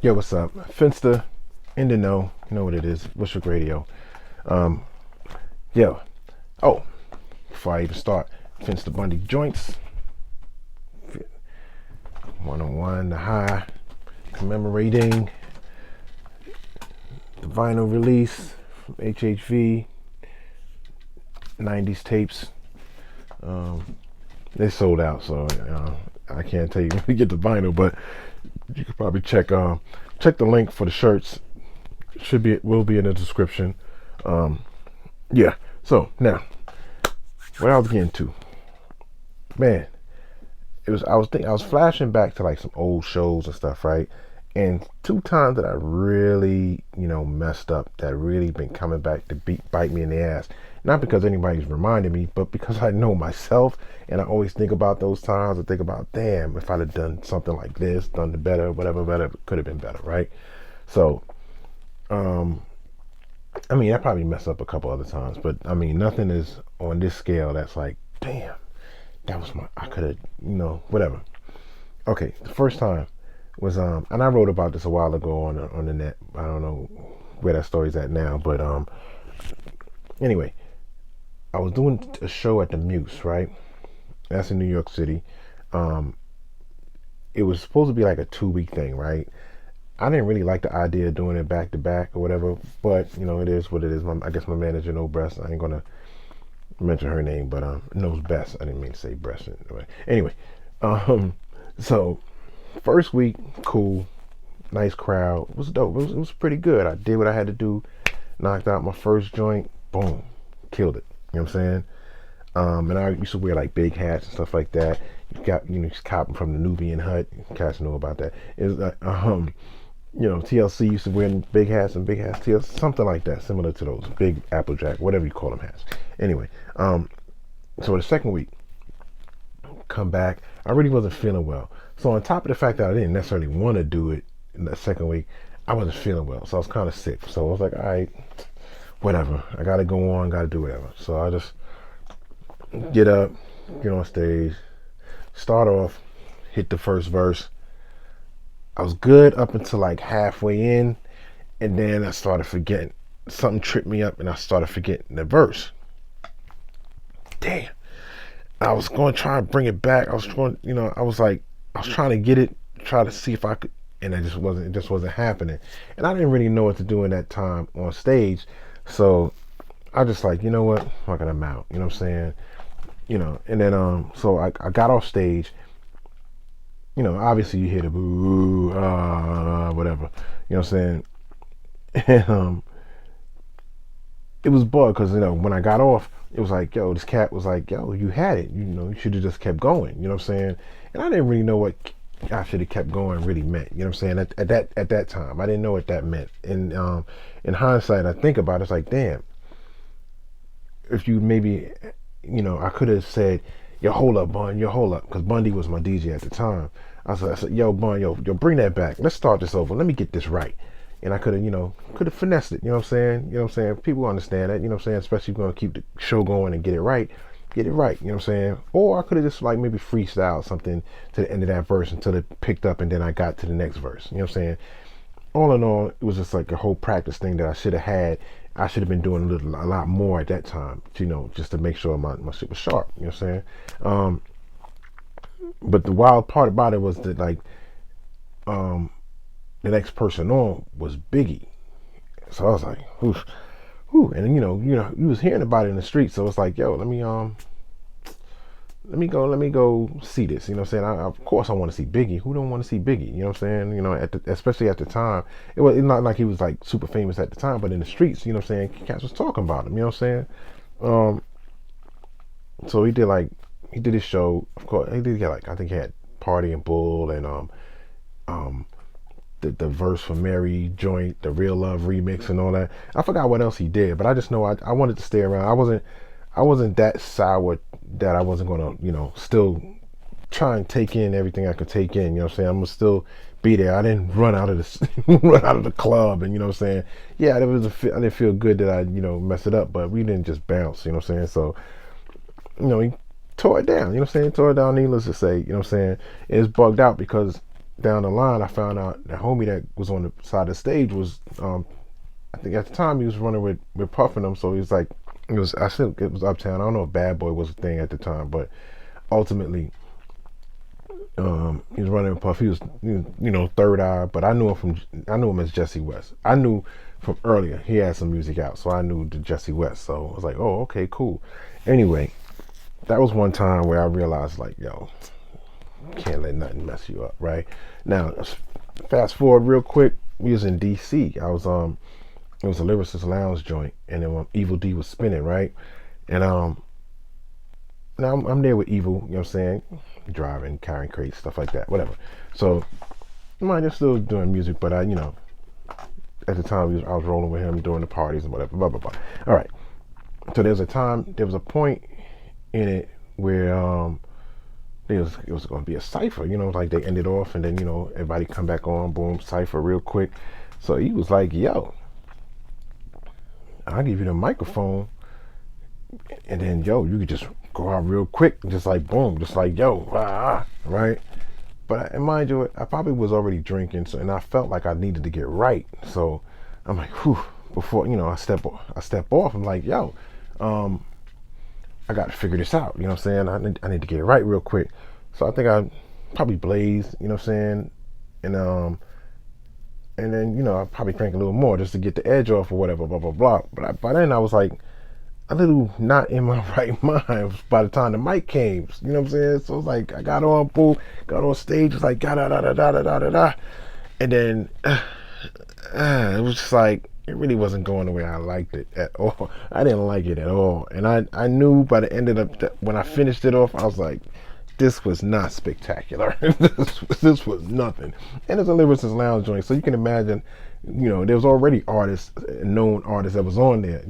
Yo, what's up? Finster in the know. You know what it is. Bushwick Radio. Um, yo. Oh, before I even start, Finster Bundy joints. 101, the high, commemorating the vinyl release from HHV, 90s tapes. They sold out, so I can't tell you when to get the vinyl, but you could probably check the link for the shirts. Will be in the description. Yeah. So now, what I was getting to, man, I was flashing back to like some old shows and stuff, right? And 2 times that I really, messed up, that really been coming back to bite me in the ass. Not because anybody's reminding me, but because I know myself, and I always think about those times. I think about, damn, if I'd have done something like this, done the better, whatever, could have been better, right? So, I probably messed up a couple other times, but nothing is on this scale that's like, damn, I could have, whatever. Okay, the first time was, and I wrote about this a while ago on the net. I don't know where that story's at now, but anyway, I was doing a show at the Muse, right? That's in New York City. It was supposed to be like a 2-week thing, right? I didn't really like the idea of doing it back to back or whatever, but it is what it is. I guess my manager knows best. I ain't gonna mention her name, but knows best. I didn't mean to say breast. Anyway, so first week, cool, nice crowd. It was dope. It was pretty good. I did what I had to do, knocked out my first joint, boom, killed it. You know what I'm saying? And I used to wear like big hats and stuff like that. Just copping from the Nubian hut. Cats know about that. It's like, TLC used to wear big hats, TLC, something like that, similar to those big Applejack, whatever you call them hats. Anyway, so the second week, come back, I really wasn't feeling well. So on top of the fact that I didn't necessarily want to do it in the second week, I wasn't feeling well. So I was kind of sick. So I was like, all right, whatever. I got to go on, got to do whatever. So I just get up, get on stage, start off, hit the first verse. I was good up until like halfway in, and then I started forgetting. Something tripped me up, and I started forgetting the verse. Damn. I was going to try and bring it back. I was trying to get it, try to see if I could, and it just wasn't happening. And I didn't really know what to do in that time on stage, so I just like, you know what, fucking I'm out. You know what I'm saying? And then so I got off stage. Obviously you hear the boo, whatever. You know what I'm saying? And it was bugged because when I got off, it was like, yo, this cat was like, yo, you had it. You should have just kept going. You know what I'm saying? And I didn't really know what I should have kept going really meant. You know what I'm saying? At that time, I didn't know what that meant. And in hindsight, I think about it, it's like, damn, if you maybe, I could have said, yo, hold up, Bun, because Bundy was my DJ at the time. I said, yo, Bun, yo, bring that back. Let's start this over. Let me get this right. And I could have finessed it. You know what I'm saying? People understand that. You know what I'm saying? Especially if you're going to keep the show going and get it right. You know what I'm saying? Or I could have just like maybe freestyled something to the end of that verse until it picked up, and then I got to the next verse. You know what I'm saying? All in all, it was just like a whole practice thing that I should have had. I should have been doing a lot more at that time, just to make sure my shit was sharp. You know what I'm saying? But the wild part about it was that like, the next person on was Biggie. So I was like, oof, whew. And you was hearing about it in the street. So it's like, yo, let me go see this. You know what I'm saying? Of course I want to see Biggie. Who don't want to see Biggie? You know what I'm saying? Especially at the time, it's not like he was like super famous at the time, but in the streets, you know what I'm saying, cats was talking about him. You know what I'm saying? So he did his show. Of course, he did get I think he had Party and Bull and the verse for Mary joint, the Real Love remix and all that. I forgot what else he did, but I just know I wanted to stay around. I wasn't that sour that I wasn't gonna, still try and take in everything I could take in. You know what I'm saying? I'm gonna still be there. I didn't run out of the club, and you know what I'm saying? Yeah, I didn't feel good that I messed it up, but we didn't just bounce. You know what I'm saying? So he tore it down. You know what I'm saying? Tore it down. Needless to say, you know what I'm saying? It's bugged out because down the line, I found out the homie that was on the side of the stage was, I think at the time he was running with Puff and them, so he was like, I think it was Uptown. I don't know if Bad Boy was a thing at the time, but ultimately, he was running with Puff. He was, Third Eye, but I knew him as Jesse West. I knew from earlier he had some music out, so I knew the Jesse West. So I was like, oh, okay, cool. Anyway, that was one time where I realized, like, yo, can't let nothing mess you up, right? Now, fast forward real quick. We was in DC. It was a Lyricist Lounge joint, and then Evil D was spinning, right? And now I'm there with Evil, you know what I'm saying? Driving, carrying crates, stuff like that, whatever. So, mind, just still doing music, but at the time I was rolling with him during the parties and whatever, blah blah blah. All right. So there was a point in it where it was going to be a cipher, like they ended off, and then everybody come back on, boom, cipher real quick. So he was like, yo, I'll give you the microphone, and then yo, you could just go out real quick, just like boom, just like yo, right? But mind you, I probably was already drinking, so, and I felt like I needed to get right. So I'm like, whew, before I step off, I'm like, yo, I got to figure this out. You know what I'm saying? I need to get it right real quick. So I think I probably blazed, you know what I'm saying, and then I probably drank a little more just to get the edge off or whatever, blah blah blah. But by then I was like a little not in my right mind by the time the mic came. You know what I'm saying? So it's like I got on stage, it's like da da da da da da da da, and then it was just like it really wasn't going the way I liked it at all. I didn't like it at all, and I knew by the end of when I finished it off, I was like, this was not spectacular. this was nothing. And it's a Lyricist Lounge joint, so you can imagine, there was already known artists that was on there.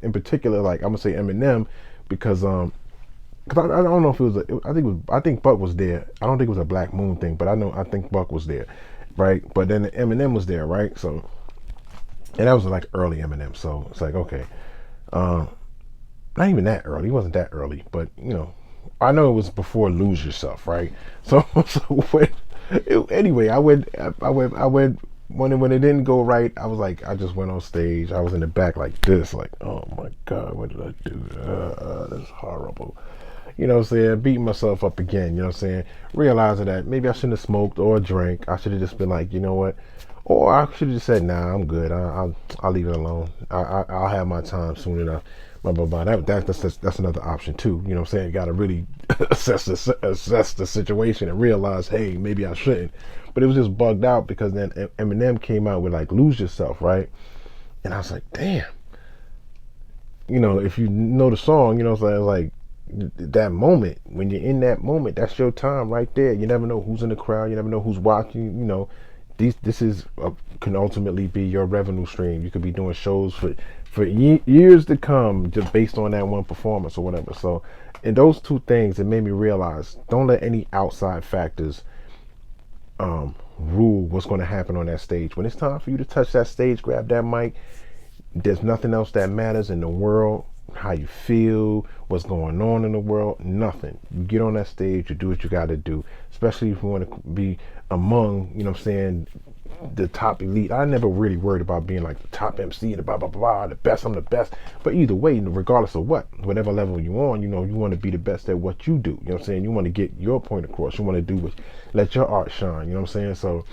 In particular, like I'm gonna say Eminem, because I don't know if it was. I think Buck was there. I don't think it was a Black Moon thing, but I think Buck was there, right? But then Eminem was there, right? So, and that was like early Eminem. So it's like, okay, not even that early. He wasn't that early, but I know it was before Lose Yourself, right? So anyway, I went when it didn't go right. I was like, I just went on stage. I was in the back like this, like, oh my God, what did I do? That's horrible. You know what I'm saying? Beating myself up again, you know what I'm saying? Realizing that maybe I shouldn't have smoked or drank. I should have just been like, you know what? Or I should have just said, nah, I'm good. I'll leave it alone. I'll have my time soon enough. Blah, blah, blah. That's another option too. You know what I'm saying? You got to really assess the situation and realize, hey, maybe I shouldn't. But it was just bugged out because then Eminem came out with like Lose Yourself, right? And I was like, damn. If you know the song, what I'm saying? Like that moment, when you're in that moment, that's your time right there. You never know who's in the crowd. You never know who's watching. This can ultimately be your revenue stream. You could be doing shows for years to come just based on that one performance or whatever. So in those two things, it made me realize, don't let any outside factors rule what's going to happen on that stage. When it's time for you to touch that stage, grab that mic, there's nothing else that matters in the world. How you feel, what's going on in the world, nothing. You get on that stage, you do what you got to do, especially if you want to be among, the top elite. I never really worried about being like the top MC, the blah blah blah, the best. I'm the best. But either way, regardless of whatever level you're on, you want to be the best at what you do. You know what I'm saying? You want to get your point across. You want to let your art shine. You know what I'm saying? So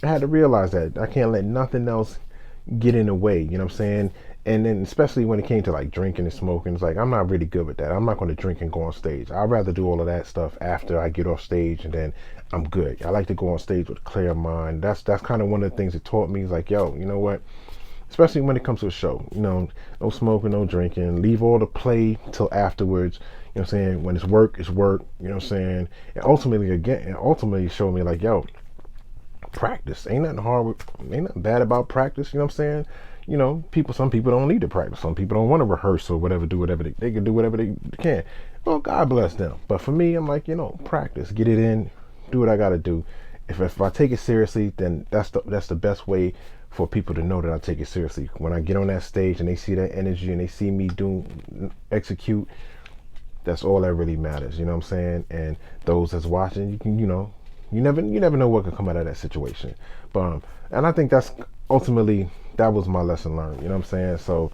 I had to realize that I can't let nothing else get in the way. You know what I'm saying? And then especially when it came to like drinking and smoking, it's like I'm not really good with that. I'm not going to drink and go on stage. I'd rather do all of that stuff after I get off stage, and then I'm good. I like to go on stage with a clear mind. That's kind of one of the things it taught me. Is like, yo, you know what? Especially when it comes to a show, no smoking, no drinking. Leave all the play till afterwards. You know what I'm saying? When it's work, it's work. You know what I'm saying? And ultimately showed me like, yo, practice. Ain't nothing hard ain't nothing bad about practice. You know what I'm saying? Some people don't need to practice. Some people don't want to rehearse or whatever, do whatever they can do whatever they can. Well, God bless them. But for me, I'm like, practice, get it in, do what I got to do. If I take it seriously, then that's the best way for people to know that I take it seriously. When I get on that stage and they see that energy and they see me execute, that's all that really matters. You know what I'm saying? And those that's watching, you can, You never know what could come out of that situation. But and I think that's ultimately that was my lesson learned. You know what I'm saying? So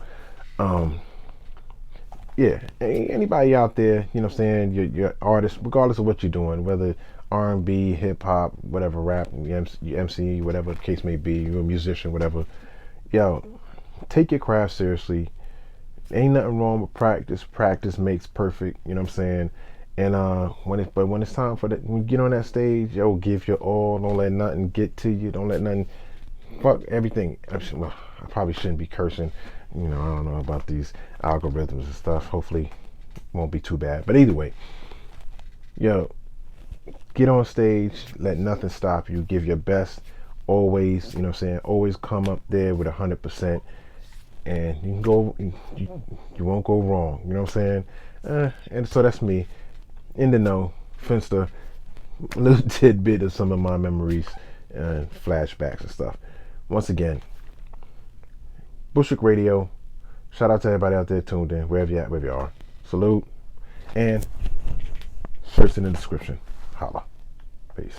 yeah, anybody out there, you know what I'm saying, you're artist, regardless of what you're doing, whether R&B, hip hop, whatever, rap, you MC, whatever the case may be, you're a musician, whatever. Yo, take your craft seriously. Ain't nothing wrong with practice. Practice makes perfect. You know what I'm saying? And when it's time for that, when you get on that stage, yo, give your all. Don't let nothing get to you. Don't let nothing fuck everything. Well, I probably shouldn't be cursing. You know, I don't know about these algorithms and stuff. Hopefully, it won't be too bad. But either way, yo, get on stage. Let nothing stop you. Give your best. Always, you know what I'm saying? Always come up there with 100%. And you can go, you won't go wrong. You know what I'm saying? And so that's me, in the know, Finster, a little tidbit of some of my memories and flashbacks and stuff. Once again, Bushwick Radio. Shout out to everybody out there tuned in, wherever you at, wherever you are. Salute, and search in the description. Holla. Peace.